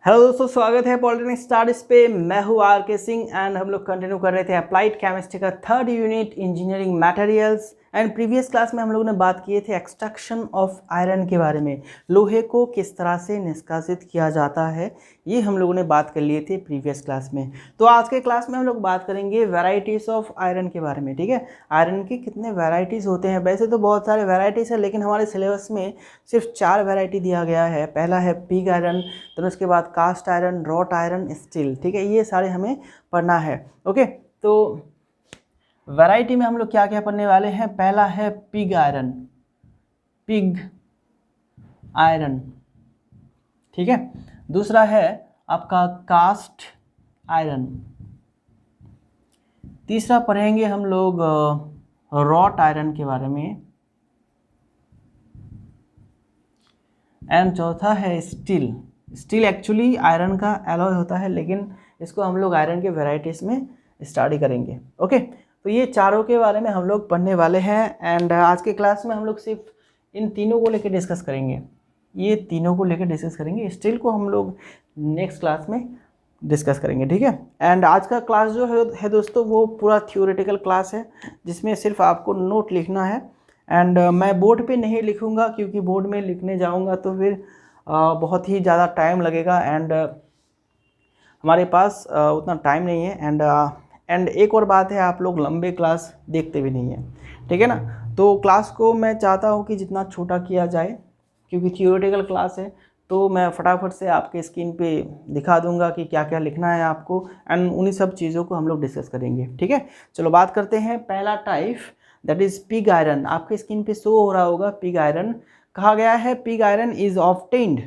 Hello दोस्तों, स्वागत है पॉलिटेक्निक स्टार्स पे। मैं हूँ आर के सिंह एंड हम लोग कंटिन्यू कर रहे थे अप्लाइड केमिस्ट्री का third unit engineering materials. And previous class में हम लोगों ने बात किए थे एक्सट्रैक्शन ऑफ आयरन के बारे में, लोहे को किस तरह से निष्कासित किया जाता है, ये हम लोगों ने बात कर लिए थे प्रीवियस क्लास में। तो आज के क्लास में हम लोग बात करेंगे वेराइटीज़ ऑफ आयरन के बारे में। ठीक है, आयरन के कितने वेराइटीज़ होते हैं। वैसे तो बहुत सारे वेराइटीज़ है, लेकिन हमारे सिलेबस में सिर्फ 4 वेराइटी दिया गया है। पहला है पिग आयरन, then उसके बाद cast iron, wrought iron, steel. ठीक है, ये सारे हमें पढ़ना है। ओके, तो वैरायटी में हम लोग क्या क्या पढ़ने वाले हैं। पहला है पिग आयरन, पिग आयरन। ठीक है, दूसरा है आपका कास्ट आयरन। तीसरा पढ़ेंगे हम लोग रॉट आयरन के बारे में। एंड चौथा है स्टील। स्टील एक्चुअली आयरन का एलॉय होता है, लेकिन इसको हम लोग आयरन के वेराइटीज़ में स्टडी करेंगे। ओके, तो ये चारों के बारे में हम लोग पढ़ने वाले हैं। एंड आज के क्लास में हम लोग सिर्फ इन तीनों को लेकर डिस्कस करेंगे, ये तीनों को लेकर डिस्कस करेंगे। स्टील को हम लोग नेक्स्ट क्लास में डिस्कस करेंगे। ठीक है, एंड आज का क्लास जो है दोस्तों, वो पूरा थ्योरेटिकल क्लास है, जिसमें सिर्फ आपको नोट लिखना है। एंड मैं बोर्ड पे नहीं लिखूंगा, क्योंकि बोर्ड में लिखने जाऊंगा तो फिर बहुत ही ज़्यादा टाइम लगेगा एंड हमारे पास उतना टाइम नहीं है। एंड एक और बात है, आप लोग लंबे क्लास देखते भी नहीं हैं। ठीक है ना, तो क्लास को मैं चाहता हूँ कि जितना छोटा किया जाए, क्योंकि थियोरेटिकल क्लास है, तो मैं फटाफट से आपके स्क्रीन पे दिखा दूंगा कि क्या क्या लिखना है आपको। एंड उन्हीं सब चीज़ों को हम लोग डिस्कस करेंगे। ठीक है, चलो बात करते हैं। पहला type that is pig iron. आपके स्क्रीन पे शो हो रहा होगा पिग आयरन। कहा गया है pig iron is obtained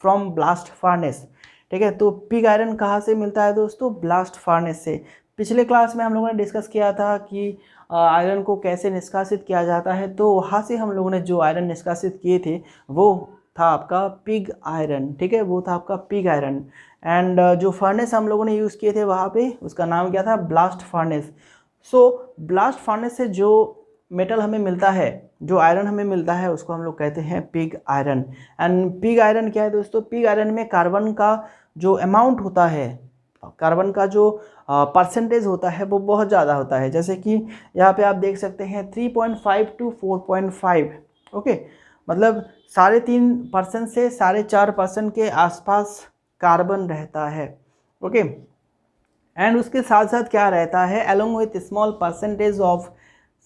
from blast furnace. ठीक है, तो पिग आयरन कहाँ से मिलता है दोस्तों? ब्लास्ट फार्नेस से। पिछले क्लास में हम लोगों ने डिस्कस किया था कि आयरन को कैसे निष्कासित किया जाता है, तो वहाँ से हम लोगों ने जो आयरन निष्कासित किए थे वो था आपका पिग आयरन। ठीक है, वो था आपका पिग आयरन। एंड जो फर्नेस हम लोगों ने यूज़ किए थे वहाँ पे, उसका नाम क्या था? Blast furnace. So blast furnace से जो मेटल हमें मिलता है, जो आयरन हमें मिलता है, उसको हम लोग कहते हैं pig iron. And pig iron क्या है दोस्तों? पिग आयरन में कार्बन का जो अमाउंट होता है, कार्बन का जो परसेंटेज होता है, वो बहुत ज़्यादा होता है। जैसे कि यहाँ पे आप देख सकते हैं 3.5 to 4.5। ओके, मतलब 3.5% से 4.5% के आसपास कार्बन रहता है। ओके, एंड उसके साथ साथ क्या रहता है? Along with small percentage of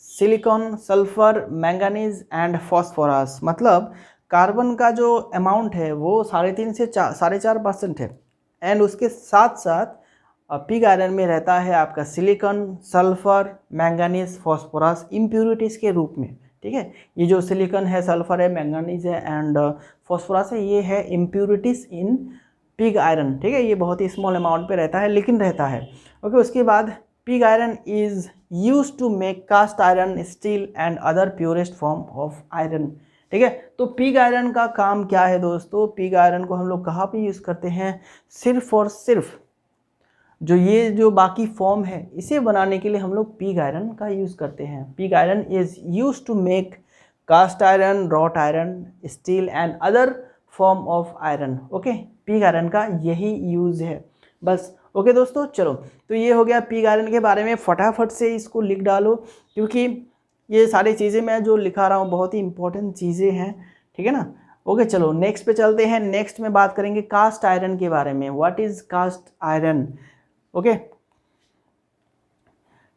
silicon, sulphur, manganese and phosphorus. मतलब कार्बन का जो अमाउंट है वो 3.5 से 4.5% है। एंड उसके साथ साथ पिग आयरन में रहता है आपका silicon, sulphur, manganese, phosphorus impurities के रूप में। ठीक है, ये जो सिलिकॉन है, सल्फर है, मैंगनीज है एंड फॉस्फोरस है, ये है इम्प्यूरिटीज़ इन पिग आयरन। ठीक है, ये बहुत ही स्मॉल अमाउंट पे रहता है, लेकिन रहता है। ओके, उसके बाद pig iron is use to make cast iron, steel and other purest form of iron. ठीक है, तो पिग आयरन का काम क्या है दोस्तों? पिग आयरन को हम लोग कहाँ पे यूज़ करते हैं? सिर्फ और सिर्फ जो बाकी फॉर्म है, इसे बनाने के लिए हम लोग पिग आयरन का यूज़ करते हैं। Pig iron is use to make cast iron, wrought iron, steel and other form of iron. Okay, pig iron का यही यूज़ है बस। ओके दोस्तों, चलो, तो ये हो गया पिग आयरन के बारे में। फटाफट से इसको लिख डालो, क्योंकि ये सारी चीज़ें मैं जो लिखा रहा हूँ बहुत ही इंपॉर्टेंट चीज़ें हैं। ठीक है ना। ओके, चलो नेक्स्ट पे चलते हैं। नेक्स्ट में बात करेंगे कास्ट आयरन के बारे में। What is cast iron? Okay,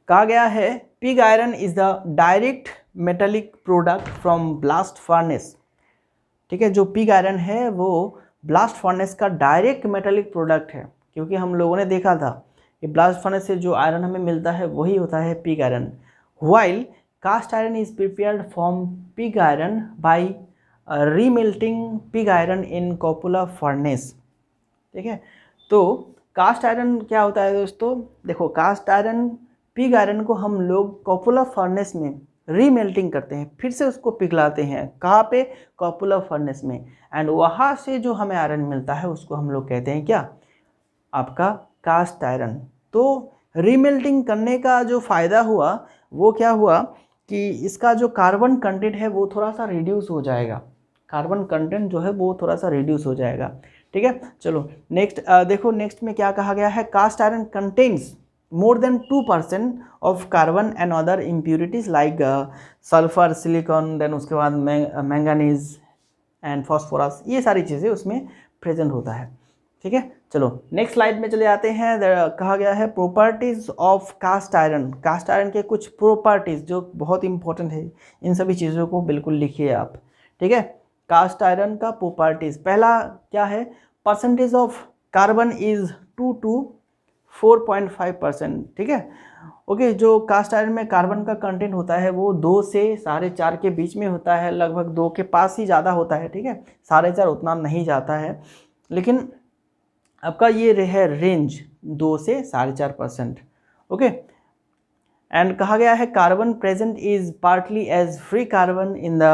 कहा गया है pig iron is the direct metallic product from blast furnace. ठीक है, जो पिग आयरन है वो ब्लास्ट फर्नेस का डायरेक्ट मेटेलिक प्रोडक्ट है, क्योंकि हम लोगों ने देखा था कि ब्लास्ट फर्नेस से जो आयरन हमें मिलता है वही होता है pig iron. While cast iron is prepared from pig iron by remelting pig iron in cupola furnace. ठीक है, तो कास्ट आयरन क्या होता है दोस्तों? देखो, कास्ट आयरन, पिग आयरन को हम लोग कॉपुला फर्नेस में रीमेल्टिंग करते हैं, फिर से उसको पिघलाते हैं। कहाँ पे? कॉपुला फर्नेस में। एंड वहाँ से जो हमें आयरन मिलता है उसको हम लोग कहते हैं क्या? आपका कास्ट आयरन। तो रीमेल्टिंग करने का जो फ़ायदा हुआ वो क्या हुआ कि इसका जो कार्बन कंटेंट है वो थोड़ा सा रिड्यूस हो जाएगा। कार्बन कंटेंट जो है वो थोड़ा सा रिड्यूस हो जाएगा। ठीक है। चलो नेक्स्ट देखो, नेक्स्ट में क्या कहा गया है, cast iron contains more than 2% of carbon and other impurities like sulfur, silicon, then उसके बाद मैंगनीज एंड फॉस्फोरस, ये सारी चीज़ें उसमें प्रेजेंट होता है। ठीक है, चलो नेक्स्ट स्लाइड में चले जाते हैं। कहा गया है properties of cast iron. Cast iron के कुछ प्रॉपर्टीज जो बहुत इंपॉर्टेंट है, इन सभी चीज़ों को बिल्कुल लिखिए आप। ठीक है, कास्ट आयरन का प्रॉपर्टीज, पहला क्या है, percentage of carbon is 2 to 4.5%। ठीक है, ओके। जो कास्ट आयरन में कार्बन का कंटेंट होता है वो 2 से 4.5 के बीच में होता है, लगभग 2 के पास ही ज़्यादा होता है। ठीक है, 4.5 उतना नहीं जाता है, लेकिन आपका ये है रेंज 2 से 4.5%। ओके, एंड कहा गया है carbon present is partly as free carbon in the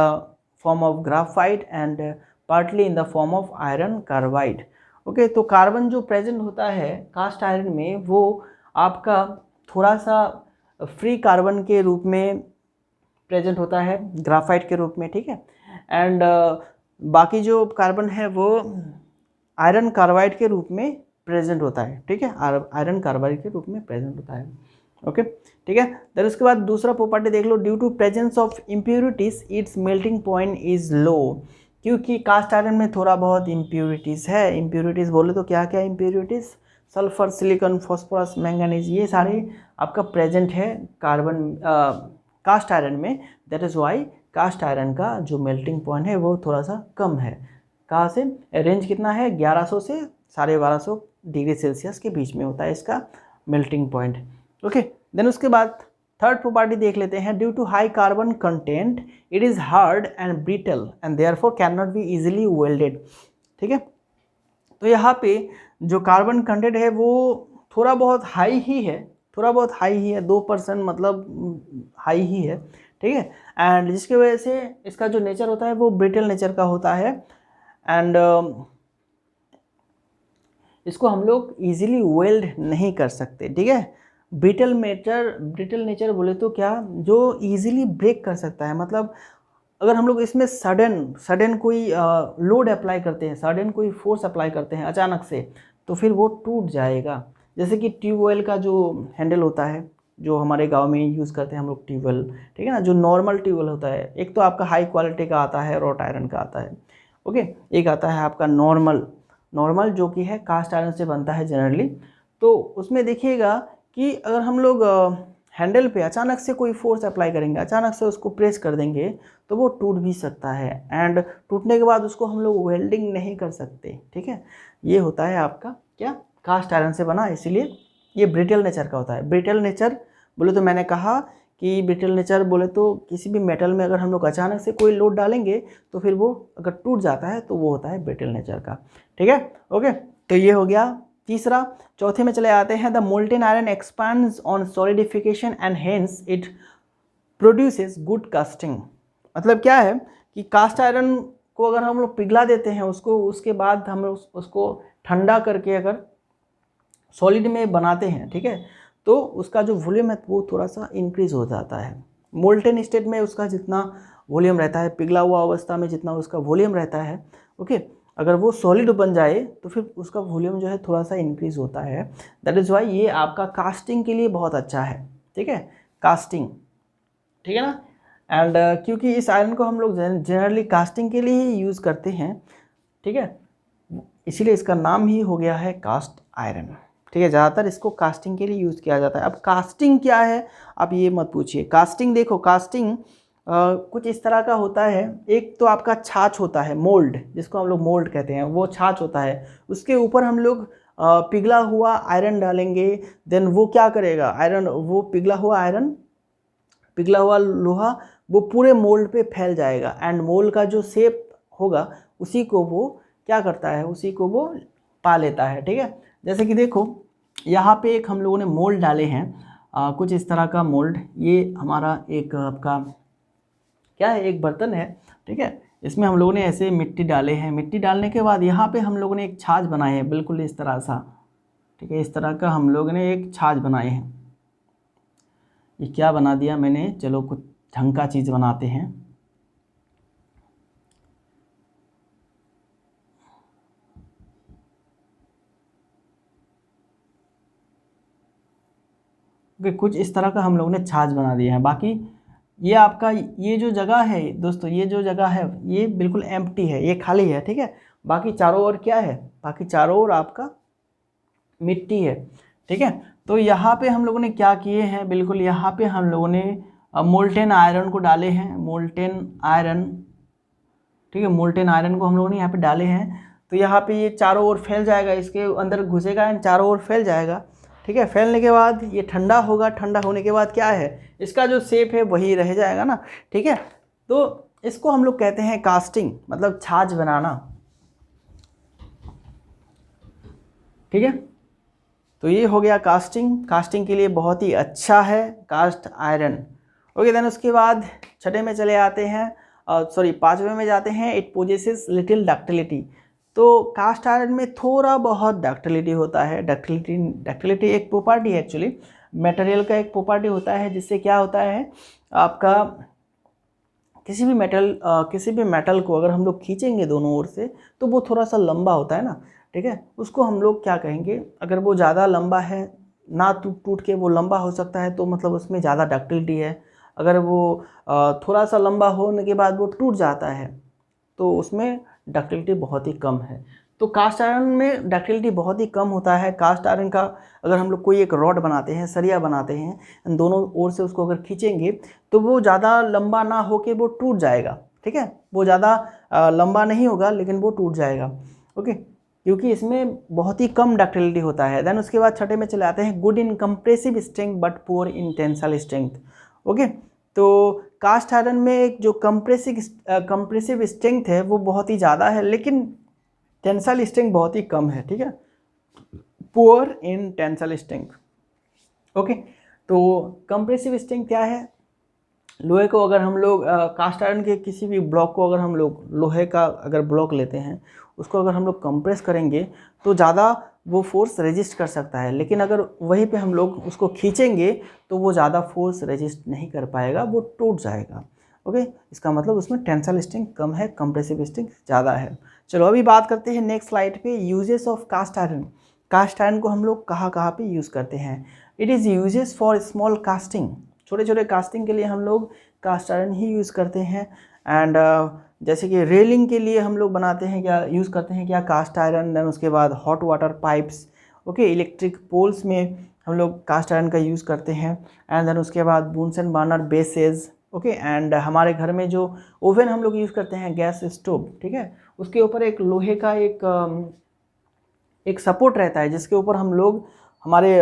form of graphite and partly in the form of iron carbide. Okay, तो कार्बन जो प्रेजेंट होता है कास्ट आयरन में वो आपका थोड़ा सा फ्री कार्बन के रूप में प्रेजेंट होता है, ग्राफाइट के रूप में। ठीक है, एंड बाकी जो कार्बन है वो आयरन कार्बाइड के रूप में प्रेजेंट होता है। ठीक है, आयरन कार्बाइड के रूप में प्रेजेंट होता है। ओके, ठीक है। देन उसके बाद दूसरा प्रॉपर्टी देख लो, due to presence of impurities its melting point is low. क्योंकि कास्ट आयरन में थोड़ा बहुत इम्प्योरिटीज़ है। इम्प्योरिटीज़ बोले तो क्या क्या impurities, sulphur, silicon, phosphorus, manganese, ये सारे आपका प्रेजेंट है कार्बन कास्ट आयरन में। That is why cast iron का जो मेल्टिंग पॉइंट है वो थोड़ा सा कम है। कहाँ से, रेंज कितना है, 1100 से 1250 डिग्री सेल्सियस के बीच में होता है इसका मेल्टिंग पॉइंट। ओके, देन उसके बाद थर्ड प्रॉपर्टी देख लेते हैं, due to high carbon content it is hard and brittle and therefore cannot be easily welded. ठीक है, तो यहाँ पे जो कार्बन कंटेंट है वो थोड़ा बहुत हाई ही है, थोड़ा बहुत हाई ही है, 2% मतलब हाई ही है। ठीक है, एंड जिसकी वजह से इसका जो नेचर होता है वो ब्रिटल नेचर का होता है, एंड इसको हम लोग इजीली वेल्ड नहीं कर सकते। ठीक है, ब्रिटल नेचर बोले तो क्या, जो इजीली ब्रेक कर सकता है, मतलब अगर हम लोग इसमें सडन कोई लोड अप्लाई करते हैं, सडन कोई फोर्स अप्लाई करते हैं अचानक से, तो फिर वो टूट जाएगा। जैसे कि ट्यूबवेल का जो हैंडल होता है, जो हमारे गांव में यूज़ करते हैं हम लोग ट्यूबवेल, ठीक है ना, जो नॉर्मल ट्यूबवेल होता है, एक तो आपका हाई क्वालिटी का आता है, रॉट आयरन का आता है। ओके, एक आता है आपका नॉर्मल जो कि है कास्ट आयरन से बनता है जनरली। तो उसमें देखिएगा कि अगर हम लोग हैंडल पे अचानक से कोई फोर्स अप्लाई करेंगे, अचानक से उसको प्रेस कर देंगे, तो वो टूट भी सकता है, एंड टूटने के बाद उसको हम लोग वेल्डिंग नहीं कर सकते। ठीक है, ये होता है आपका क्या, कास्ट आयरन से बना, इसीलिए ये ब्रिटल नेचर का होता है। ब्रिटल नेचर बोले तो मैंने कहा कि ब्रिटल नेचर बोले तो किसी भी मेटल में अगर हम लोग अचानक से कोई लोड डालेंगे तो फिर वो अगर टूट जाता है तो वो होता है ब्रिटल नेचर का। ठीक है, ओके, तो ये हो गया तीसरा। चौथे में चले आते हैं, the molten iron expands on solidification and hence it produces good casting. मतलब क्या है कि कास्ट आयरन को अगर हम लोग पिघला देते हैं उसको, उसके बाद हम लोग उसको ठंडा करके अगर सॉलिड में बनाते हैं, ठीक है, तो उसका जो वॉल्यूम है वो थोड़ा सा इंक्रीज हो जाता है। मोल्टेन स्टेट में उसका जितना वॉल्यूम रहता है, पिघला हुआ अवस्था में जितना उसका वॉल्यूम रहता है, ओके, अगर वो सॉलिड बन जाए तो फिर उसका वॉल्यूम जो है थोड़ा सा इंक्रीज होता है। दैट इज़ वाई ये आपका कास्टिंग के लिए बहुत अच्छा है। ठीक है, कास्टिंग, ठीक है ना, एंड क्योंकि इस आयरन को हम लोग जनरली कास्टिंग के लिए ही यूज़ करते हैं। ठीक है, इसीलिए इसका नाम ही हो गया है कास्ट आयरन। ठीक है, ज़्यादातर इसको कास्टिंग के लिए यूज़ किया जाता है। अब कास्टिंग क्या है आप ये मत पूछिए। कास्टिंग देखो, कास्टिंग कुछ इस तरह का होता है। एक तो आपका छाछ होता है, मोल्ड, जिसको हम लोग मोल्ड कहते हैं, वो छाछ होता है। उसके ऊपर हम लोग पिघला हुआ आयरन डालेंगे, देन वो क्या करेगा, आयरन, वो पिघला हुआ लोहा वो पूरे मोल्ड पे फैल जाएगा, एंड मोल्ड का जो शेप होगा उसी को वो क्या करता है, उसी को वो पा लेता है। ठीक है, जैसे कि देखो यहाँ पे एक हम लोगों ने मोल्ड डाले हैं, कुछ इस तरह का मोल्ड। ये हमारा एक आपका क्या है, एक बर्तन है। ठीक है, इसमें हम लोगों ने ऐसे मिट्टी डाले हैं। मिट्टी डालने के बाद यहाँ पे हम लोगों ने एक छाछ बनाए हैं, बिल्कुल इस तरह सा। ठीक है, इस तरह का हम लोगों ने एक छाछ बनाए हैं। ये क्या बना दिया मैंने, चलो कुछ ढंग का चीज़ बनाते हैं। ओके, कुछ इस तरह का हम लोगों ने छाछ बना दिया है। बाकी ये आपका ये जो जगह है दोस्तों, ये जो जगह है ये बिल्कुल एम्प्टी है, ये खाली है, ठीक है। बाकी चारों ओर क्या है, बाकी चारों ओर आपका मिट्टी है, ठीक है। तो यहाँ पे हम लोगों ने क्या किए हैं, बिल्कुल यहाँ पे हम लोगों ने मोल्टेन आयरन को डाले हैं, मोल्टेन आयरन, ठीक है। मोल्टेन आयरन को हम लोगों ने यहाँ पे डाले हैं। तो यहाँ पे ये चारों ओर फैल जाएगा, इसके अंदर घुसेगा एंड चारों ओर फैल जाएगा, ठीक है। फैलने के बाद ये ठंडा होगा, ठंडा होने के बाद क्या है, इसका जो शेप है वही रह जाएगा ना, ठीक है। तो इसको हम लोग कहते हैं कास्टिंग, मतलब छाछ बनाना, ठीक है। तो ये हो गया कास्टिंग। कास्टिंग के लिए बहुत ही अच्छा है कास्ट आयरन। ओके, देन उसके बाद छठे में चले आते हैं, सॉरी पाँचवें में जाते हैं। It possesses little ductility. तो कास्ट आयरन में थोड़ा बहुत डक्टिलिटी होता है। डक्टिलिटी एक प्रॉपर्टी है एक्चुअली, मटेरियल का एक प्रॉपर्टी होता है, जिससे क्या होता है आपका किसी भी मेटल को अगर हम लोग खींचेंगे दोनों ओर से तो वो थोड़ा सा लंबा होता है ना, ठीक है। उसको हम लोग क्या कहेंगे, अगर वो ज़्यादा लंबा है ना टूट के वो लंबा हो सकता है तो मतलब उसमें ज़्यादा डक्टिलिटी है। अगर वो थोड़ा सा लंबा होने के बाद वो टूट जाता है तो उसमें डक्टिलिटी बहुत ही कम है। तो कास्ट आयरन में डक्टिलिटी बहुत ही कम होता है। कास्ट आयरन का अगर हम लोग कोई एक रॉड बनाते हैं, सरिया बनाते हैं, दोनों ओर से उसको अगर खींचेंगे तो वो ज़्यादा लंबा ना होके वो टूट जाएगा, ठीक है। वो ज़्यादा लंबा नहीं होगा लेकिन वो टूट जाएगा, ओके, क्योंकि इसमें बहुत ही कम डक्टिलिटी होता है। देन उसके बाद छठे में चले आते हैं, good in compressive strength but poor in tensile strength. Okay, तो कास्ट आयरन में जो कंप्रेसिव स्ट्रेंथ है वो बहुत ही ज़्यादा है लेकिन टेंसाइल स्ट्रेंथ बहुत ही कम है, ठीक है। Poor in tensile strength. Okay, तो कंप्रेसिव स्ट्रेंथ क्या है, लोहे को अगर हम लोग कास्ट आयरन के किसी भी ब्लॉक को अगर हम लोग लोहे का अगर ब्लॉक लेते हैं उसको अगर हम लोग कंप्रेस करेंगे तो ज़्यादा वो फोर्स रेजिस्ट कर सकता है, लेकिन अगर वहीं पे हम लोग उसको खींचेंगे तो वो ज़्यादा फोर्स रेजिस्ट नहीं कर पाएगा, वो टूट जाएगा। ओके, इसका मतलब उसमें टेंसाइल स्ट्रेंथ कम है, कंप्रेसिव स्ट्रेंथ ज़्यादा है। चलो अभी बात करते हैं नेक्स्ट स्लाइड पे, uses of cast iron. Cast iron को हम लोग कहाँ कहाँ पे यूज़ करते हैं। It is uses for small casting. छोटे छोटे कास्टिंग के लिए हम लोग कास्ट आयरन ही यूज़ करते हैं। एंड जैसे कि रेलिंग के लिए हम लोग बनाते हैं क्या, यूज़ करते हैं क्या, कास्ट आयरन। देन उसके बाद hot water pipes, okay, electric poles में हम लोग कास्ट आयरन का यूज़ करते हैं। एंड देन उसके बाद बुनसन बर्नर बेसेस, ओके, एंड हमारे घर में जो ओवन हम लोग यूज़ करते हैं, गैस स्टोव, ठीक है, उसके ऊपर एक लोहे का एक सपोर्ट रहता है जिसके ऊपर हम लोग हमारे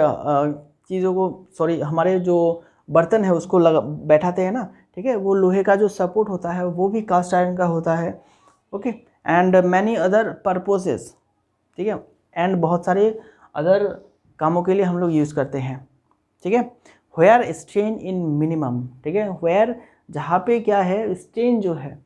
चीज़ों को, सॉरी, हमारे जो बर्तन है उसको बैठाते हैं ना, ठीक है। वो लोहे का जो सपोर्ट होता है वो भी कास्ट आयरन का होता है, okay. And many other purposes, ठीक है, एंड बहुत सारे अदर कामों के लिए हम लोग यूज़ करते हैं, ठीक है। वेयर स्ट्रेन इन मिनिमम, ठीक है, वेयर जहाँ पे क्या है स्ट्रेन जो है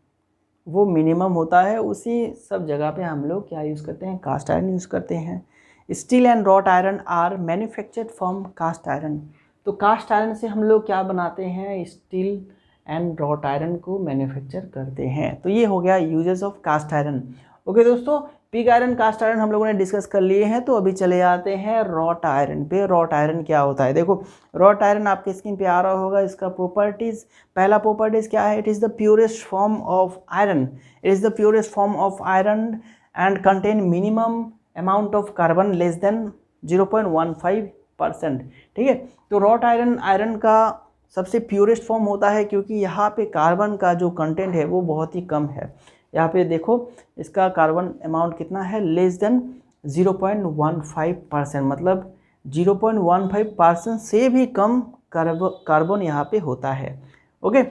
वो मिनिमम होता है, उसी सब जगह पे हम लोग क्या यूज़ करते हैं, कास्ट आयरन यूज़ करते हैं। Steel and wrought iron are manufactured from cast iron. तो कास्ट आयरन से हम लोग क्या बनाते हैं, स्टील एंड रॉट आयरन को मैन्युफैक्चर करते हैं। तो ये हो गया uses of cast iron. Okay दोस्तों, पिग आयरन, कास्ट आयरन हम लोगों ने डिस्कस कर लिए हैं। तो अभी चले आते हैं रॉट आयरन पे। रॉट आयरन क्या होता है, देखो रॉट आयरन आपके स्क्रीन पे आ रहा होगा। इसका प्रॉपर्टीज़, पहला प्रॉपर्टीज़ क्या है, it is the purest form of iron. It is the purest form of iron and contain minimum amount of carbon less than 0.15%, ठीक है। तो रॉट आयरन आयरन का सबसे प्योरेस्ट फॉर्म होता है क्योंकि यहाँ पे कार्बन का जो कंटेंट है वो बहुत ही कम है। यहाँ पे देखो इसका कार्बन अमाउंट कितना है, लेस देन 0.15%, मतलब 0.15% से भी कम कार्बन यहाँ पे होता है, ओके।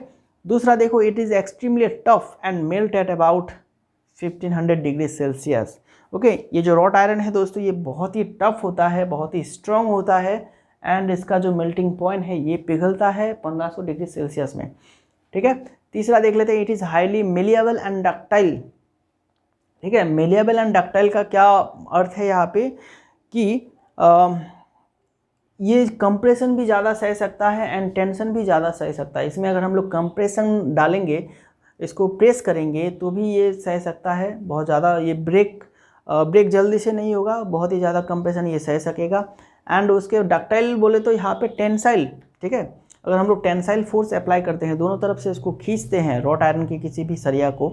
दूसरा देखो, it is extremely tough and melt at about 1500 degree Celsius, okay. ये जो रॉट आयरन है दोस्तों ये बहुत ही टफ होता है, बहुत ही स्ट्रॉन्ग होता है एंड इसका जो मेल्टिंग पॉइंट है ये पिघलता है 1500 डिग्री सेल्सियस में, ठीक है। तीसरा देख लेते हैं, it is highly malleable and ductile, ठीक है। मेलिएबल एंड डक्टाइल का क्या अर्थ है यहाँ पे कि ये कंप्रेशन भी ज़्यादा सह सकता है एंड टेंशन भी ज़्यादा सह सकता है। इसमें अगर हम लोग कंप्रेशन डालेंगे, इसको प्रेस करेंगे तो भी ये सह सकता है बहुत ज़्यादा, ये ब्रेक जल्दी से नहीं होगा, बहुत ही ज़्यादा कंप्रेशन ये सह सकेगा। एंड उसके डक्टाइल बोले तो यहाँ पे टेंसाइल, ठीक है, अगर हम लोग टेंसाइल फोर्स अप्लाई करते हैं, दोनों तरफ से इसको खींचते हैं रॉट आयरन के किसी भी सरिया को,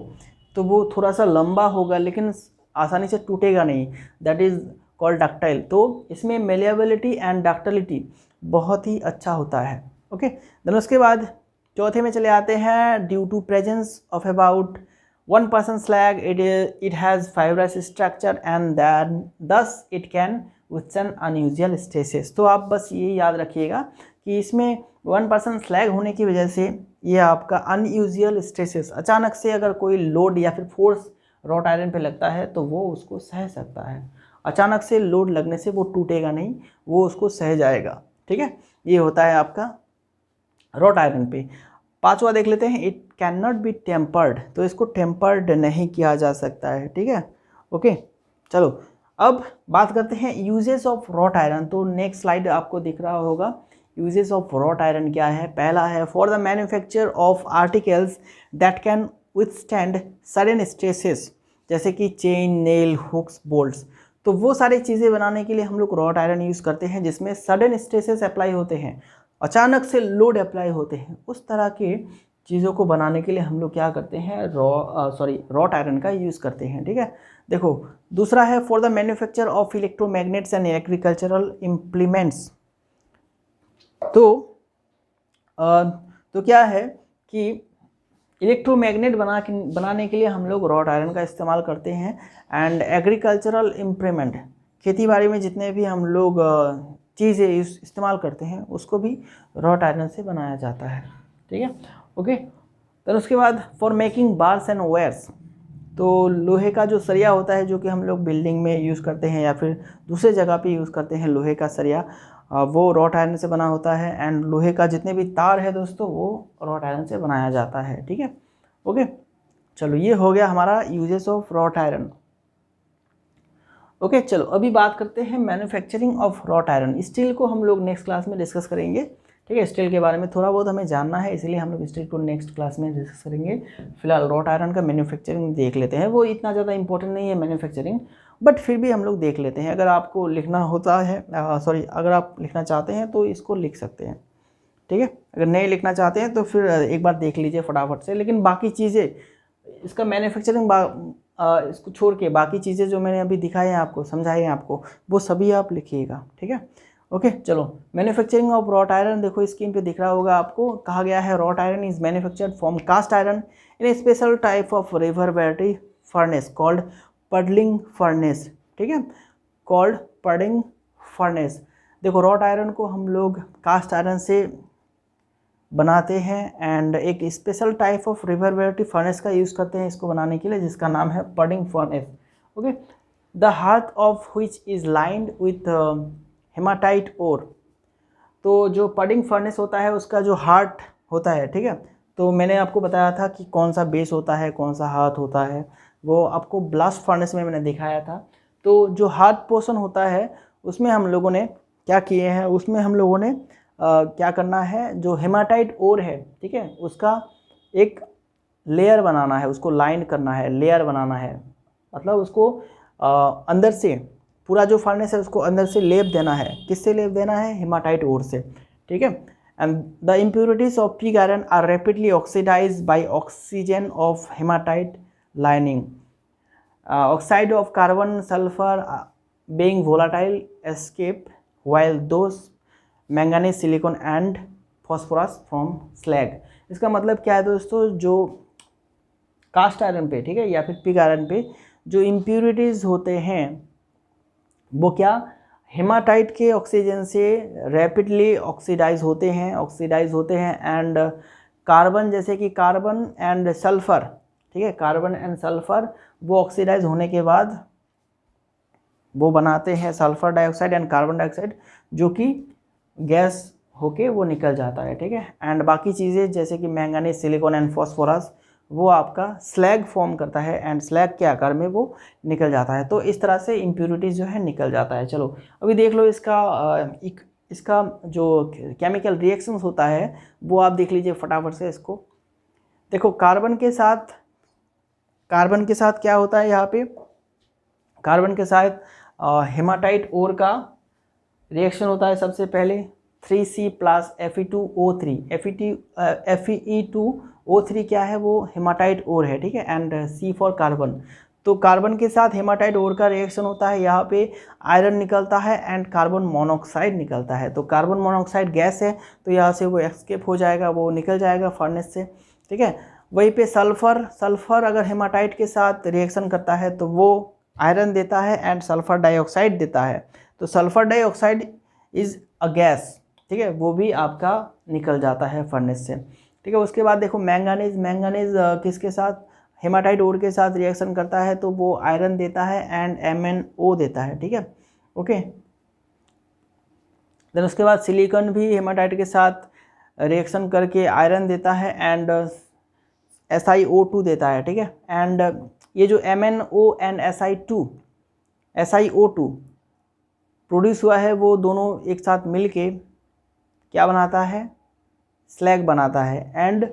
तो वो थोड़ा सा लंबा होगा लेकिन आसानी से टूटेगा नहीं, दैट इज़ कॉल्ड डक्टाइल। तो इसमें मेलिएबिलिटी एंड डक्टिलिटी बहुत ही अच्छा होता है। ओके, देन उसके बाद चौथे में चले आते हैं, due to presence of about 1% slag it has fibrous structure and then thus it can withstand unusual stresses। तो आप बस ये याद रखिएगा कि इसमें 1% स्लैग होने की वजह से ये आपका अनयूजुअल स्ट्रेसेस, अचानक से अगर कोई लोड या फिर फोर्स रॉट आयरन पे लगता है तो वो उसको सह सकता है। अचानक से लोड लगने से वो टूटेगा नहीं, वो उसको सह जाएगा, ठीक है। ये होता है आपका रॉट आयरन पे। पांचवा देख लेते हैं, it can not be tempered, तो इसको टेम्पर्ड नहीं किया जा सकता है, ठीक है। ओके, चलो अब बात करते हैं यूजेस ऑफ रॉट आयरन। तो नेक्स्ट स्लाइड आपको दिख रहा होगा, यूजेस ऑफ रॉट आयरन क्या है। पहला है for the manufacture of articles that can withstand sudden stresses, जैसे कि चेन, नेल, हुक्स, बोल्ट्स। तो वो सारी चीज़ें बनाने के लिए हम लोग रॉट आयरन यूज़ करते हैं जिसमें सडन स्ट्रेसेस अप्लाई होते हैं, अचानक से लोड अप्लाई होते हैं। उस तरह के चीज़ों को बनाने के लिए हम लोग क्या करते हैं, रॉट आयरन का यूज़ करते हैं, ठीक है। देखो दूसरा है for the manufacture of electromagnets and agricultural implements. तो क्या है कि इलेक्ट्रोमैग्नेट बनाने के लिए हम लोग रॉट आयरन का इस्तेमाल करते हैं, एंड एग्रीकल्चरल इम्प्लीमेंट, खेती बाड़ी में जितने भी हम लोग चीज़ें इस्तेमाल करते हैं उसको भी रॉट आयरन से बनाया जाता है, ठीक है। ओके, तो उसके बाद for making bars and wires, तो लोहे का जो सरिया होता है जो कि हम लोग बिल्डिंग में यूज़ करते हैं या फिर दूसरे जगह पे यूज़ करते हैं, लोहे का सरिया वो रॉट आयरन से बना होता है, एंड लोहे का जितने भी तार है दोस्तों वो रॉट आयरन से बनाया जाता है, ठीक है। ओके, चलो ये हो गया हमारा uses of wrought iron. Okay, चलो अभी बात करते हैं manufacturing of rot iron. Steel को हम लोग नेक्स्ट क्लास में डिस्कस करेंगे, ठीक है। स्टील के बारे में थोड़ा बहुत हमें जानना है, इसलिए हम लोग स्टील को नेक्स्ट क्लास में डिस्कस करेंगे। फिलहाल रॉट आयरन का मैन्युफैक्चरिंग देख लेते हैं, वो इतना ज़्यादा इंपॉर्टेंट नहीं है मैन्युफैक्चरिंग, बट फिर भी हम लोग देख लेते हैं। अगर आपको लिखना होता है अगर आप लिखना चाहते हैं तो इसको लिख सकते हैं, ठीक है। अगर नहीं लिखना चाहते हैं तो फिर एक बार देख लीजिए फटाफट से, लेकिन बाकी चीज़ें इसका मैन्युफैक्चरिंग इसको छोड़ के बाकी चीज़ें जो मैंने अभी दिखाई हैं आपको, समझाई हैं आपको, वो सभी आप लिखिएगा, ठीक है। ओके, चलो मैन्युफैक्चरिंग ऑफ रॉट आयरन, देखो स्क्रीन पे दिख रहा होगा आपको, कहा गया है wrought iron is manufactured from cast iron in A special type of reverberatory furnace called puddling furnace, ठीक है, कॉल्ड पडिंग फर्नेस। देखो रॉट आयरन को हम लोग कास्ट आयरन से बनाते हैं एंड एक special type of reverberatory furnace का यूज़ करते हैं इसको बनाने के लिए, जिसका नाम है puddling furnace. Okay, the hearth of which is lined with hematite ore. तो जो पडिंग फर्नेस होता है उसका जो हार्ट होता है, ठीक है, तो मैंने आपको बताया था कि कौन सा बेस होता है कौन सा हार्ट होता है, वो आपको ब्लास्ट फर्नेस में मैंने दिखाया था। तो जो हार्ट पोर्शन होता है उसमें हम लोगों ने क्या किए हैं, उसमें हम लोगों ने क्या करना है, जो हेमाटाइट ओर है, ठीक है, उसका एक लेयर बनाना है, उसको लाइन करना है, लेयर बनाना है, मतलब उसको अंदर से पूरा जो फर्नेस है उसको अंदर से लेप देना है। किससे लेप देना है, हेमाटाइट ओर से, ठीक है। And the impurities of pig iron are rapidly oxidised by oxygen of haematite lining. Oxide of carbon sulphur being volatile escape while those manganese, silicon and phosphorus from slag. इसका मतलब क्या है दोस्तों, जो कास्ट आयरन पे, ठीक है, या फिर पिग आयरन पे जो इम्प्यूरिटीज़ होते हैं वो क्या हेमाटाइट के ऑक्सीजन से रैपिडली ऑक्सीडाइज होते हैं एंड कार्बन, जैसे कि कार्बन एंड सल्फ़र, ठीक है, कार्बन एंड सल्फ़र वो ऑक्सीडाइज होने के बाद वो बनाते हैं sulphur dioxide and carbon dioxide, जो कि गैस होके वो निकल जाता है, ठीक है। एंड बाकी चीज़ें जैसे कि मैंगनीज, सिलिकॉन एंड फॉस्फोरस वो आपका स्लैग फॉर्म करता है एंड स्लैग के आकार में वो निकल जाता है। तो इस तरह से इम्प्यूरिटीज़ जो है निकल जाता है। चलो अभी देख लो इसका जो केमिकल रिएक्शंस होता है वो आप देख लीजिए फटाफट से। इसको देखो, कार्बन के साथ क्या होता है, यहाँ पे कार्बन के साथ हेमाटाइट ओर का रिएक्शन होता है सबसे पहले 3C प्लस Fe2O3। Fe2O3 क्या है, वो हेमाटाइट ओर है, ठीक है, एंड C फॉर कार्बन। तो कार्बन के साथ हेमाटाइट ओर का रिएक्शन होता है, यहाँ पे आयरन निकलता है एंड कार्बन मोनोऑक्साइड निकलता है। तो कार्बन मोनोऑक्साइड गैस है, तो यहाँ से वो एस्केप हो जाएगा, वो निकल जाएगा फर्नेस से, ठीक है। वहीं पे सल्फर अगर हेमाटाइट के साथ रिएक्शन करता है तो वो आयरन देता है एंड सल्फर डाइऑक्साइड देता है। तो sulphur dioxide is a gas, ठीक है, वो भी आपका निकल जाता है फर्नेस से, ठीक है। उसके बाद देखो मैंगानीज किसके साथ, हेमाटाइट ओर के साथ रिएक्शन करता है, तो वो आयरन देता है एंड MnO देता है, ठीक है, ओके। देन उसके बाद सिलिकॉन भी हेमाटाइट के साथ रिएक्शन करके आयरन देता है एंड SiO2 देता है, ठीक है। एंड ये जो MnO एंड SiO2 प्रोड्यूस हुआ है, वो दोनों एक साथ मिलके क्या बनाता है, स्लैग बनाता है। एंड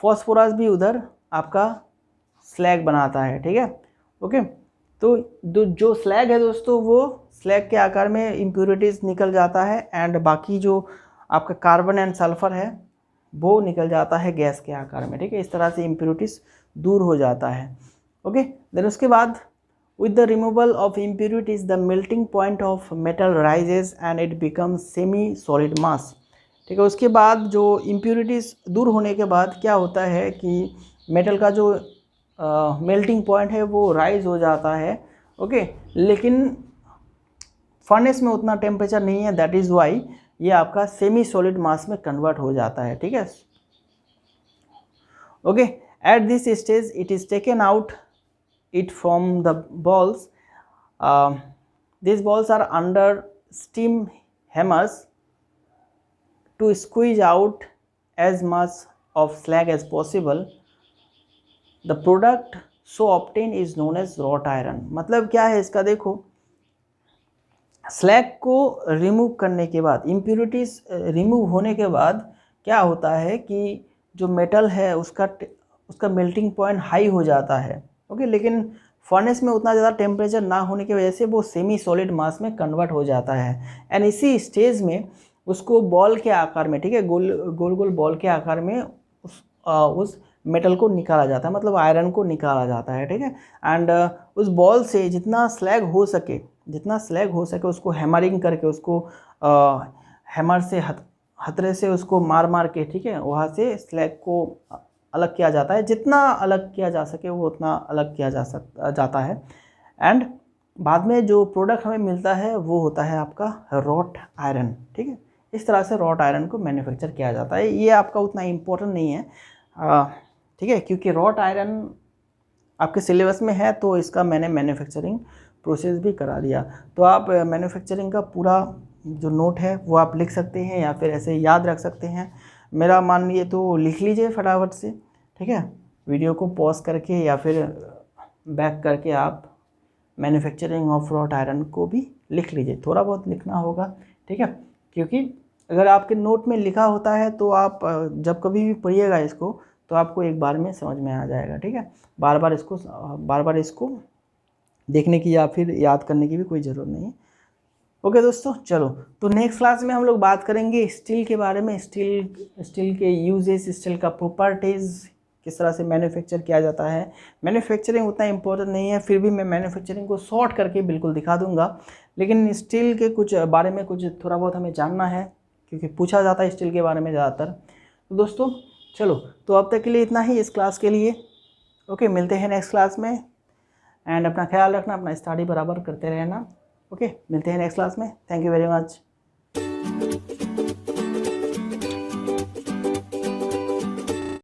फॉस्फोरस भी उधर आपका स्लैग बनाता है, ठीक है, ओके। तो जो स्लैग है दोस्तों, वो स्लैग के आकार में इम्प्योरिटीज़ निकल जाता है एंड बाकी जो आपका कार्बन एंड सल्फर है वो निकल जाता है गैस के आकार में, ठीक है। इस तरह से इम्प्योरिटीज़ दूर हो जाता है, ओके। देन उसके बाद with the removal of impurities the melting point of metal rises and it becomes semi solid mass, ठीक है। उसके बाद जो इम्प्योरिटीज़ दूर होने के बाद क्या होता है कि मेटल का जो मेल्टिंग पॉइंट है वो राइज हो जाता है, ओके। लेकिन फर्नेस में उतना टेम्परेचर नहीं है, दैट इज़ वाई ये आपका सेमी सॉलिड मास में कन्वर्ट हो जाता है, ठीक है, okay. At this stage it is taken out it from the balls. These balls are under steam hammers to squeeze out as much of slag as possible. The product so obtained is known as wrought iron। मतलब क्या है इसका, देखो slag को remove करने के बाद, impurities remove होने के बाद क्या होता है कि जो मेटल है उसका मेल्टिंग पॉइंट हाई हो जाता है, ओके। लेकिन फर्नेस में उतना ज़्यादा टेम्परेचर ना होने की वजह से वो सेमी सॉलिड मास में कन्वर्ट हो जाता है एंड इसी स्टेज में उसको बॉल के आकार में, ठीक है, गोल बॉल के आकार में उस मेटल को निकाला जाता है, मतलब आयरन को निकाला जाता है, ठीक है। एंड उस बॉल से जितना स्लैग हो सके उसको हैमरिंग करके, उसको हैमर से हथरे से उसको मार के, ठीक है, वहाँ से स्लैग को अलग किया जाता है। जितना अलग किया जा सके वो उतना अलग किया जाता है एंड बाद में जो प्रोडक्ट हमें मिलता है वो होता है आपका रॉट आयरन, ठीक है। इस तरह से रॉट आयरन को मैन्युफैक्चर किया जाता है। ये आपका उतना इम्पोर्टेंट नहीं है, ठीक है, क्योंकि रॉट आयरन आपके सिलेबस में है, तो इसका मैंने मैन्युफैक्चरिंग प्रोसेस भी करा दिया। तो आप मैन्युफैक्चरिंग का पूरा जो नोट है वो आप लिख सकते हैं या फिर ऐसे याद रख सकते हैं। मेरा मान लीजिए तो लिख लीजिए फटाफट से, ठीक है, वीडियो को पॉज करके या फिर बैक करके आप मैन्युफैक्चरिंग ऑफ रॉट आयरन को भी लिख लीजिए। थोड़ा बहुत लिखना होगा, ठीक है, क्योंकि अगर आपके नोट में लिखा होता है तो आप जब कभी भी पढ़िएगा इसको तो आपको एक बार में समझ में आ जाएगा, ठीक है। बार बार इसको देखने की या फिर याद करने की भी कोई ज़रूरत नहीं है, ओके दोस्तों। चलो, तो नेक्स्ट क्लास में हम लोग बात करेंगे स्टील के बारे में, स्टील के यूजेस, स्टील का प्रॉपर्टीज़, किस तरह से मैन्युफैक्चर किया जाता है। मैन्युफैक्चरिंग उतना इम्पोर्टेंट नहीं है, फिर भी मैं मैन्युफैक्चरिंग को शॉर्ट करके बिल्कुल दिखा दूंगा, लेकिन स्टील के कुछ बारे में कुछ थोड़ा बहुत हमें जानना है, क्योंकि पूछा जाता है स्टील के बारे में ज़्यादातर। तो दोस्तों चलो, तो अब तक के लिए इतना ही इस क्लास के लिए, ओके। मिलते हैं नेक्स्ट क्लास में एंड अपना ख्याल रखना, अपना स्टडी बराबर करते रहना, ओके। मिलते हैं नेक्स्ट क्लास में। Thank you very much.